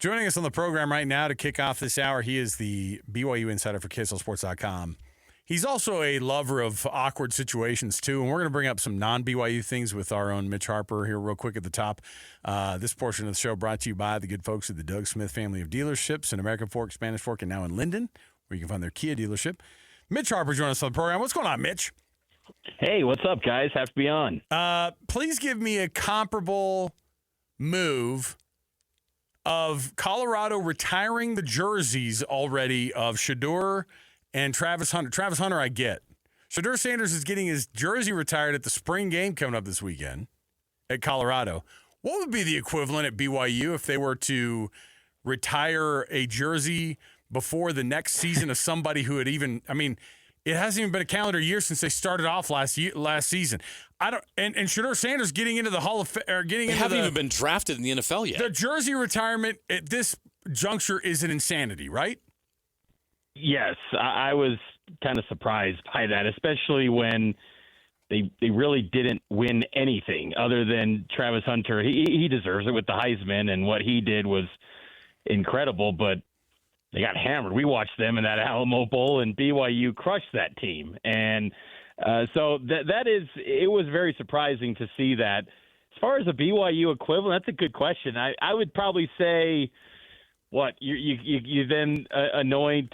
Joining us on the program right now to kick off this hour, he is the BYU insider for KSLSports.com. He's also a lover of awkward situations, too, and we're going to bring up some non-BYU things with our own Mitch Harper here real quick at the top. This portion of the show brought to you by the good folks at the Doug Smith family of dealerships in American Fork, Spanish Fork, and now in Linden, where you can find their Kia dealership. Mitch Harper joining us on the program. What's going on, Mitch? Hey, what's up, guys? Have to be on. Please give me a comparable move of Colorado retiring the jerseys already of Shedeur and Travis Hunter. Travis Hunter, I get. Shedeur Sanders is getting his jersey retired at the spring game coming up this weekend at Colorado. What would be the equivalent at BYU if they were to retire a jersey before the next season of somebody who had even – I mean, it hasn't even been a calendar year since they started off last season. And Shedeur Sanders getting into the Hall of Fame or getting they into haven't even been drafted in the NFL yet. The jersey retirement at this juncture is an insanity, right? Yes, I was kind of surprised by that, especially when they really didn't win anything other than Travis Hunter. He deserves it with the Heisman, and what he did was incredible, but they got hammered. We watched them in that Alamo Bowl, and BYU crushed that team. And so it was very surprising to see that. As far as a BYU equivalent, that's a good question. I would probably say, what, you then anoint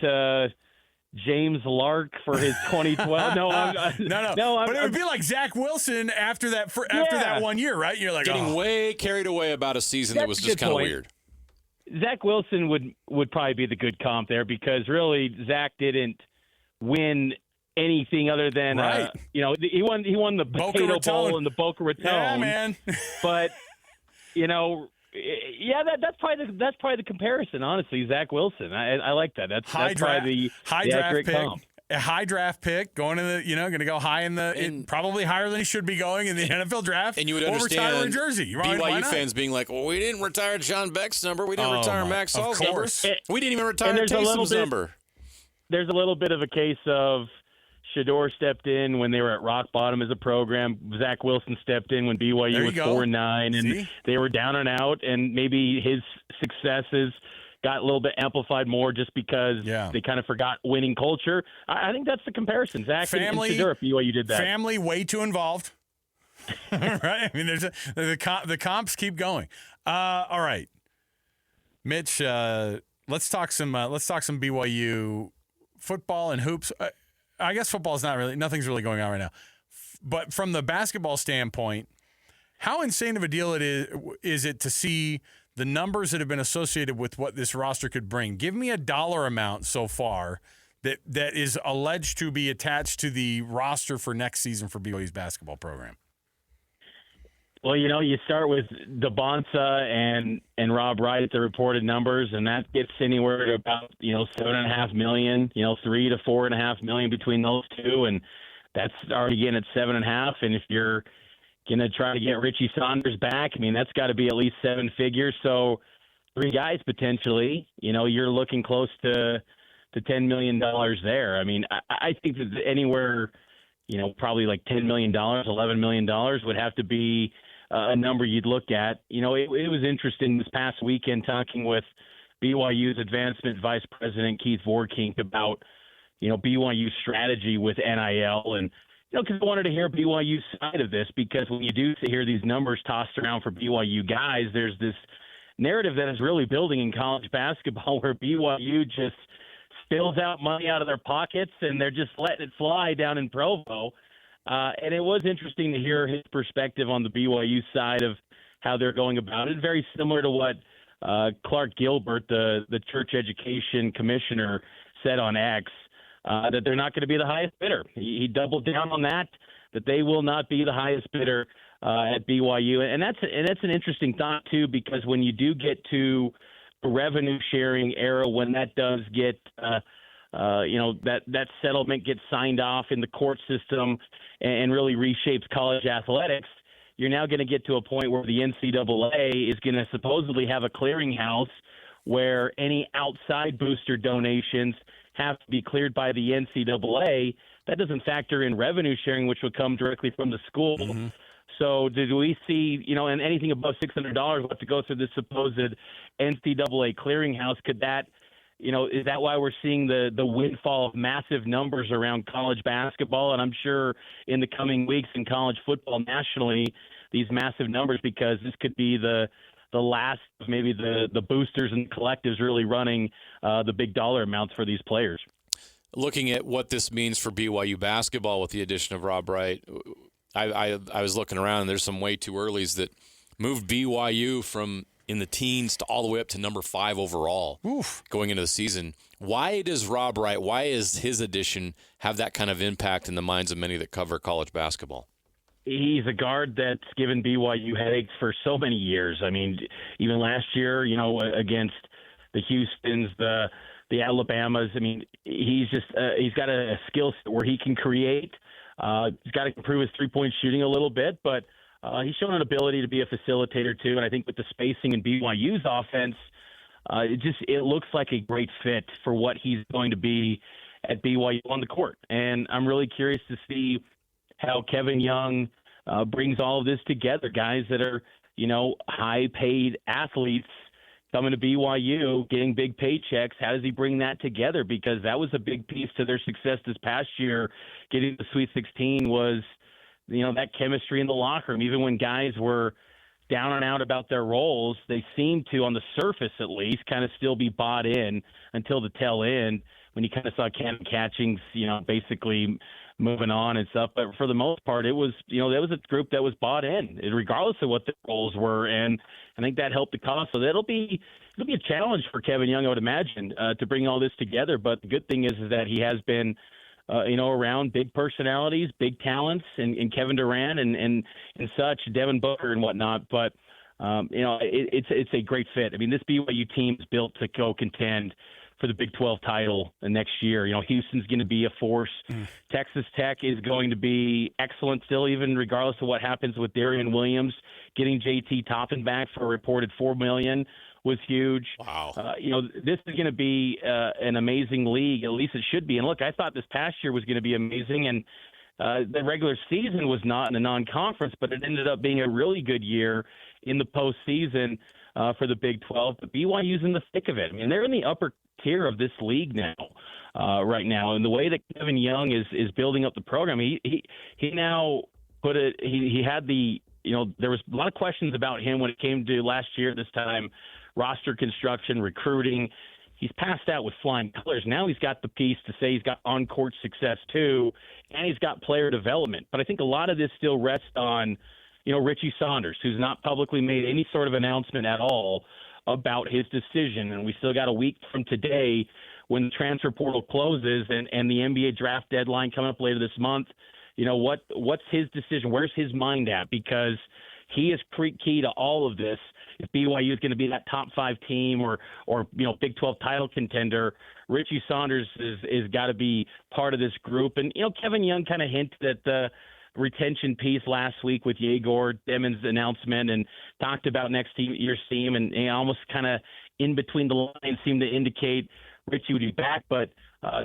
James Lark for his 2012? No. But it would be like Zach Wilson after that that 1 year, right? You're like getting way carried away about a season that was just kind of weird. Zach Wilson would probably be the good comp there because really Zach didn't win anything other than right. He won the Potato Bowl and the Boca Raton. Yeah, man. But that's probably the comparison. Honestly, Zach Wilson. I like that. That's probably the accurate comp. A high draft pick going in the, going to go high probably higher than he should be going in the NFL draft. And you would understand retire a jersey. BYU fans being like, well, we didn't retire John Beck's number. We didn't retire Max Saul's number. We didn't even retire Taysom's number. There's a little bit of a case of Shedeur stepped in when they were at rock bottom as a program. Zach Wilson stepped in when BYU was 4-9, and they were down and out, and maybe his successes got a little bit amplified more just because they kind of forgot winning culture. I think that's the comparison. Zach and Shedeur, if BYU did that. Family way too involved. Right? I mean, the comps keep going. All right, Mitch. Let's talk some BYU football and hoops. I guess football's nothing's really going on right now. But from the basketball standpoint, how insane of a deal is it to see the numbers that have been associated with what this roster could bring? Give me a dollar amount so far that is alleged to be attached to the roster for next season for BYU's basketball program. Well, you start with DeBonsa and Rob Wright at the reported numbers, and that gets anywhere to about, $7.5 million, $3 to $4.5 million between those two, and that's already getting at 7.5. And if you're going to try to get Richie Saunders back, I mean, that's got to be at least 7 figures. So 3 guys potentially, you're looking close to $10 million there. I mean, I think that anywhere, probably like $10 million, $11 million would have to be a number you'd look at. It was interesting this past weekend talking with BYU's advancement vice president, Keith Vorkink, about, BYU's strategy with NIL. And, because I wanted to hear BYU's side of this, because when you do hear these numbers tossed around for BYU guys, there's this narrative that is really building in college basketball where BYU just spills out money out of their pockets and they're just letting it fly down in Provo. And it was interesting to hear his perspective on the BYU side of how they're going about it. Very similar to what Clark Gilbert, the church education commissioner, said on X, that they're not going to be the highest bidder. He doubled down on that they will not be the highest bidder at BYU. And that's an interesting thought, too, because when you do get to a revenue sharing era, when that does get that settlement gets signed off in the court system and really reshapes college athletics, you're now going to get to a point where the NCAA is going to supposedly have a clearinghouse where any outside booster donations have to be cleared by the NCAA. That doesn't factor in revenue sharing, which would come directly from the school. Mm-hmm. So did we see, and anything above $600 will have to go through this supposed NCAA clearinghouse? Could that, is that why we're seeing the windfall of massive numbers around college basketball? And I'm sure in the coming weeks in college football nationally, these massive numbers, because this could be the last of maybe the boosters and collectives really running the big dollar amounts for these players. Looking at what this means for BYU basketball with the addition of Rob Wright, I was looking around, and there's some way too earlys that moved BYU from in the teens to all the way up to number 5 overall. Oof. Going into the season. Why does Rob Wright, why is his addition have that kind of impact in the minds of many that cover college basketball? He's a guard that's given BYU headaches for so many years. I mean, even last year, against the Houstons, the Alabamas. I mean, he's got a skill set where he can create. He's got to improve his three-point shooting a little bit, but he's shown an ability to be a facilitator too. And I think with the spacing in BYU's offense, it looks like a great fit for what he's going to be at BYU on the court. And I'm really curious to see how Kevin Young brings all of this together. Guys that are, high-paid athletes coming to BYU, getting big paychecks. How does he bring that together? Because that was a big piece to their success this past year. Getting the Sweet 16 was, that chemistry in the locker room. Even when guys were down and out about their roles, they seemed to, on the surface at least, kind of still be bought in until the tail end when you kind of saw Cam Catchings, basically moving on and stuff. But for the most part, it was, there was a group that was bought in, regardless of what the roles were. And I think that helped the cause. So it'll be a challenge for Kevin Young, I would imagine, to bring all this together. But the good thing is that he has been, around big personalities, big talents, and Kevin Durant and such, Devin Booker and whatnot. But, it's a great fit. I mean, this BYU team is built to go contend for the Big 12 title next year. Houston's going to be a force. Texas Tech is going to be excellent still, even regardless of what happens with Darian Williams. Getting JT Toppin back for a reported $4 million was huge. Wow. This is going to be an amazing league. At least it should be. And look, I thought this past year was going to be amazing. And the regular season was not in a non-conference, but it ended up being a really good year in the postseason for the Big 12. But BYU's in the thick of it. I mean, they're in the upper tier of this league now, right now. And the way that Kevin Young is building up the program, he now put it. He had the. There was a lot of questions about him when it came to last year. This time, roster construction, recruiting. He's passed out with flying colors. Now he's got the piece to say he's got on-court success too, and he's got player development. But I think a lot of this still rests on, Richie Saunders, who's not publicly made any sort of announcement at all about his decision. And we still got a week from today when the transfer portal closes and the NBA draft deadline coming up later this month. What's his decision? Where's his mind at? Because he is key to all of this. If BYU is going to be that top 5 team or Big 12 title contender, Richie Saunders is got to be part of this group. And Kevin Young kind of hinted at the retention piece last week with Yegor Demon's announcement and talked about next year's team, and almost kind of in between the lines seemed to indicate Richie would be back, but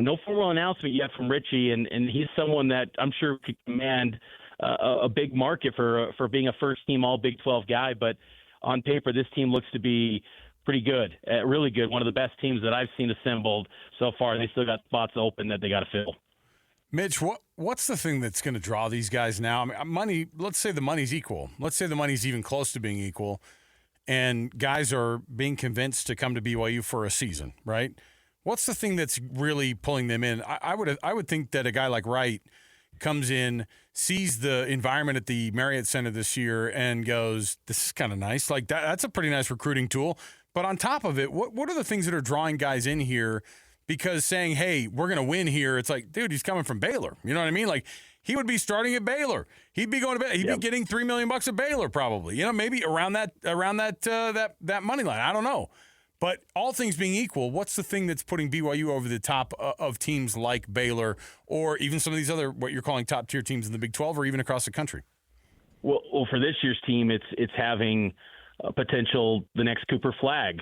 no formal announcement yet from Richie, and he's someone that I'm sure could command a big market for being a first-team All-Big 12 guy. But on paper, this team looks to be pretty good, really good, one of the best teams that I've seen assembled so far. They still got spots open that they got to fill. Mitch, what's the thing that's going to draw these guys now? I mean, money. Let's say the money's equal. Let's say the money's even close to being equal, and guys are being convinced to come to BYU for a season, right? What's the thing that's really pulling them in? I would think that a guy like Wright comes in, sees the environment at the Marriott Center this year, and goes, "This is kind of nice." Like that's a pretty nice recruiting tool. But on top of it, what are the things that are drawing guys in here? Because saying, "Hey, we're going to win here," it's like, dude, he's coming from Baylor. You know what I mean? Like he would be starting at Baylor. He'd be going to Baylor. He'd be getting $3 million at Baylor probably. Maybe around that money line. I don't know. But all things being equal, what's the thing that's putting BYU over the top of teams like Baylor or even some of these other what you're calling top-tier teams in the Big 12 or even across the country? Well, for this year's team, it's having potential the next Cooper Flagg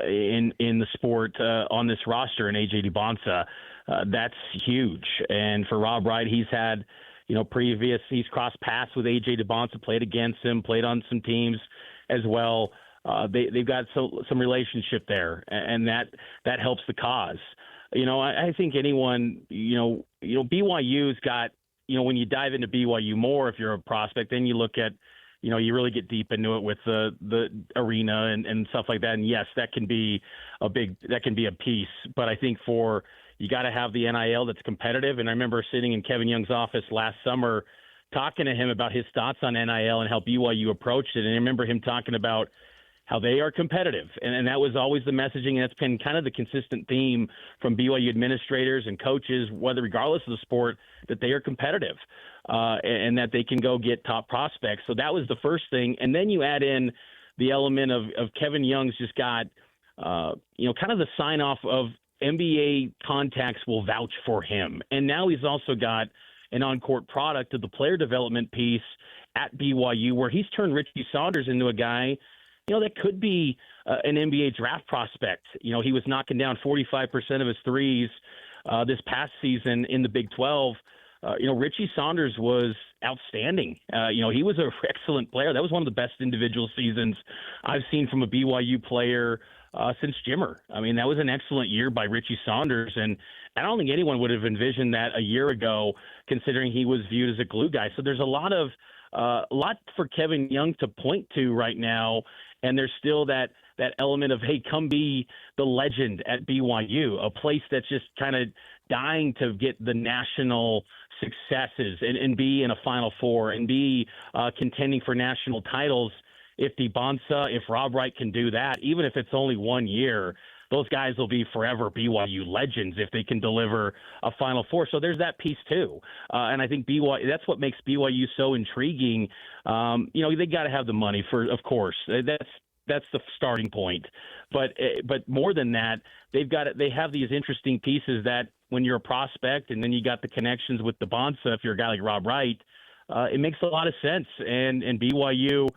in the sport on this roster in A.J. DeBonsa. That's huge. And for Rob Wright, he's had previous. He's crossed paths with A.J. DeBonsa, played against him, played on some teams as well. They've got some relationship there, and that helps the cause. I think anyone, BYU's got, when you dive into BYU more, if you're a prospect, then you look at, you really get deep into it with the arena and stuff like that. And yes, that can be a piece. But I think you got to have the NIL that's competitive. And I remember sitting in Kevin Young's office last summer talking to him about his thoughts on NIL and how BYU approached it. And I remember him talking about how they are competitive. And that was always the messaging. And that's been kind of the consistent theme from BYU administrators and coaches, regardless of the sport, that they are competitive and that they can go get top prospects. So that was the first thing. And then you add in the element of Kevin Young's just got, kind of the sign off of NBA contacts will vouch for him. And now he's also got an on-court product of the player development piece at BYU where he's turned Richie Saunders into a guy that could be an NBA draft prospect. He was knocking down 45% of his threes this past season in the Big 12. Richie Saunders was outstanding. He was an excellent player. That was one of the best individual seasons I've seen from a BYU player since Jimmer. I mean, that was an excellent year by Richie Saunders, and I don't think anyone would have envisioned that a year ago, considering he was viewed as a glue guy. So there's a lot for Kevin Young to point to right now. And there's still that element of, hey, come be the legend at BYU, a place that's just kind of dying to get the national successes and be in a Final Four and be contending for national titles. If Rob Wright can do that, even if it's only 1 year, those guys will be forever BYU legends if they can deliver a Final Four. So there's that piece too. And I think that's what makes BYU so intriguing. They got to have the money of course. That's the starting point. But more than that, they have these interesting pieces that when you're a prospect and then you got the connections with DeBonsa, if you're a guy like Rob Wright, it makes a lot of sense. And BYU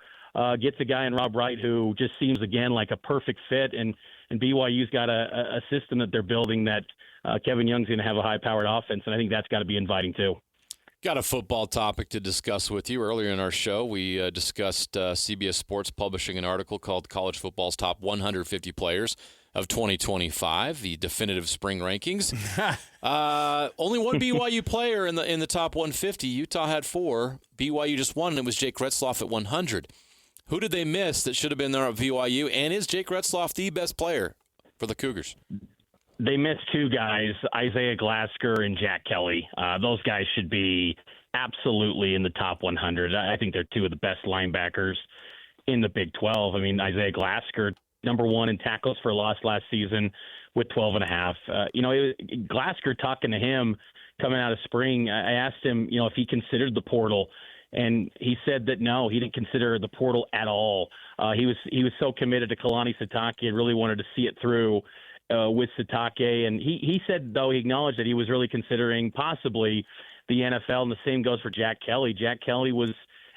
gets a guy in Rob Wright who just seems, again, like a perfect fit. And BYU's got a system that they're building that Kevin Young's going to have a high-powered offense, and I think that's got to be inviting too. Got a football topic to discuss with you. Earlier in our show, we discussed CBS Sports publishing an article called College Football's Top 150 Players of 2025, the definitive spring rankings. Only one BYU player in the top 150. Utah had 4. BYU just one, and it was Jake Retzloff at 100. Who did they miss that should have been there at BYU? And is Jake Retzloff the best player for the Cougars? They missed 2 guys, Isaiah Glasker and Jack Kelly. Those guys should be absolutely in the top 100. I think they're 2 of the best linebackers in the Big 12. I mean, Isaiah Glasker, number 1 in tackles for loss last season with 12.5. Glasker, talking to him coming out of spring, I asked him, if he considered the portal. And he said that no, he didn't consider the portal at all. He was so committed to Kalani Sitake and really wanted to see it through with Sitake. And he said, though, he acknowledged that he was really considering possibly the NFL. And the same goes for Jack Kelly. Jack Kelly was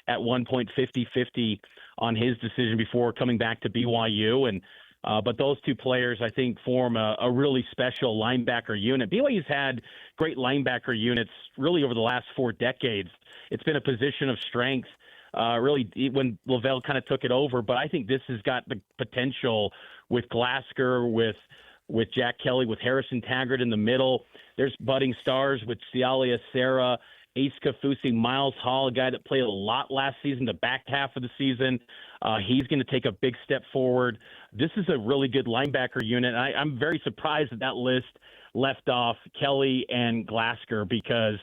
at one point 50-50 on his decision before coming back to BYU. And but those 2 players, I think, form a really special linebacker unit. BYU's had great linebacker units really over the last 4 decades. It's been a position of strength, really, when Lavelle kind of took it over. But I think this has got the potential with Glasker, with Jack Kelly, with Harrison Taggart in the middle. There's budding stars with Sialia Serra, Ace Kafusi, Miles Hall, a guy that played a lot last season, the back half of the season. He's going to take a big step forward. This is a really good linebacker unit. I'm very surprised that list left off Kelly and Glasker because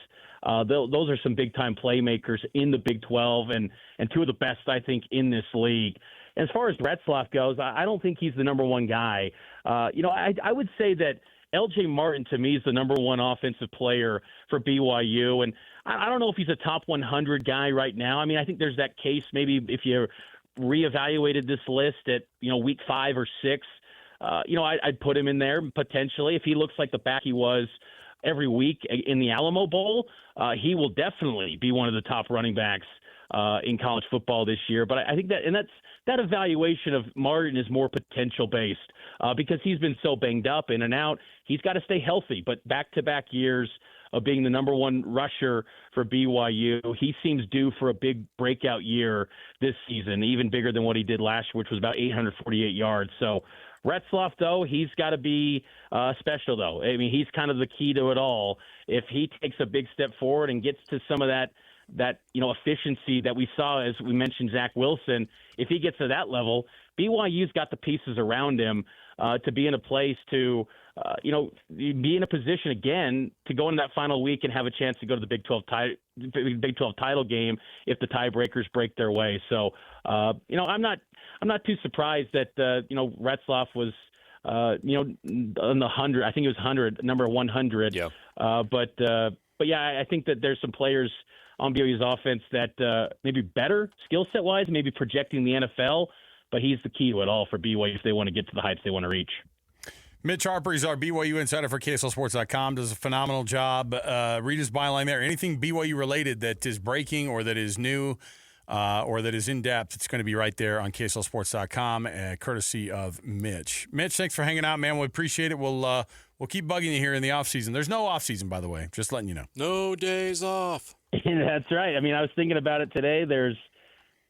those are some big-time playmakers in the Big 12 and 2 of the best, I think, in this league. As far as Retzloff goes, I don't think he's the number 1 guy. I would say that L.J. Martin, to me, is the number 1 offensive player for BYU. And I don't know if he's a top 100 guy right now. I mean, I think there's that case maybe if you reevaluated this list at, week 5 or 6, I'd put him in there potentially. If he looks like the back he was every week in the Alamo Bowl, he will definitely be one of the top running backs in college football this year. But I think that evaluation of Martin is more potential based because he's been so banged up in and out. He's got to stay healthy, but back-to-back years of being the number one rusher for BYU. He seems due for a big breakout year this season, even bigger than what he did last year, which was about 848 yards. So Retzloff, though, he's got to be special, though. I mean, he's kind of the key to it all. If he takes a big step forward and gets to some of that efficiency that we saw, as we mentioned, Zach Wilson, if he gets to that level, BYU's got the pieces around him to be in a place to, be in a position again to go into that final week and have a chance to go to the Big 12 title game if the tiebreakers break their way. So, I'm not too surprised that Retzloff was on the 100. I think it was 100, number 100. Yeah. But yeah, I think that there's some players on BYU's offense that maybe better skill set wise, maybe projecting the NFL. But he's the key to it all for BYU if they want to get to the heights they want to reach. Mitch Harper, he's our BYU insider for KSLSports.com, does a phenomenal job. Read his byline there. Anything BYU related that is breaking or that is new or that is in depth, it's going to be right there on KSLSports.com, courtesy of Mitch. Mitch, thanks for hanging out, man. We appreciate it. We'll keep bugging you here in the offseason. There's no offseason, by the way, just letting you know. No days off. That's right. I mean, I was thinking about it today. There's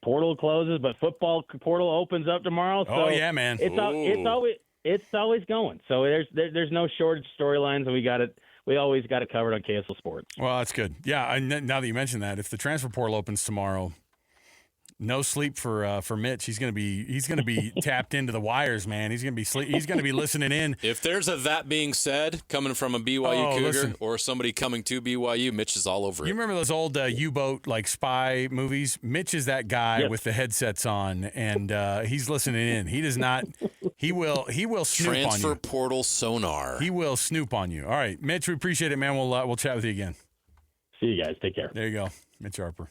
portal closes, but football portal opens up tomorrow. So oh, yeah, man. It's always going. So there's no shortage of storylines, and we always got it covered on KSL Sports. Well, that's good. Yeah, now that you mention that, if the transfer portal opens tomorrow, no sleep for Mitch. He's gonna be tapped into the wires, man. He's gonna be listening in. If there's a that being said coming from a BYU Cougar or somebody coming to BYU, Mitch is all over it. You remember those old U-boat spy movies? Mitch is that guy with the headsets on, and he's listening in. He does not. He will snoop on you. Transfer portal sonar. He will snoop on you. All right, Mitch, we appreciate it, man. We'll chat with you again. See you guys. Take care. There you go, Mitch Harper.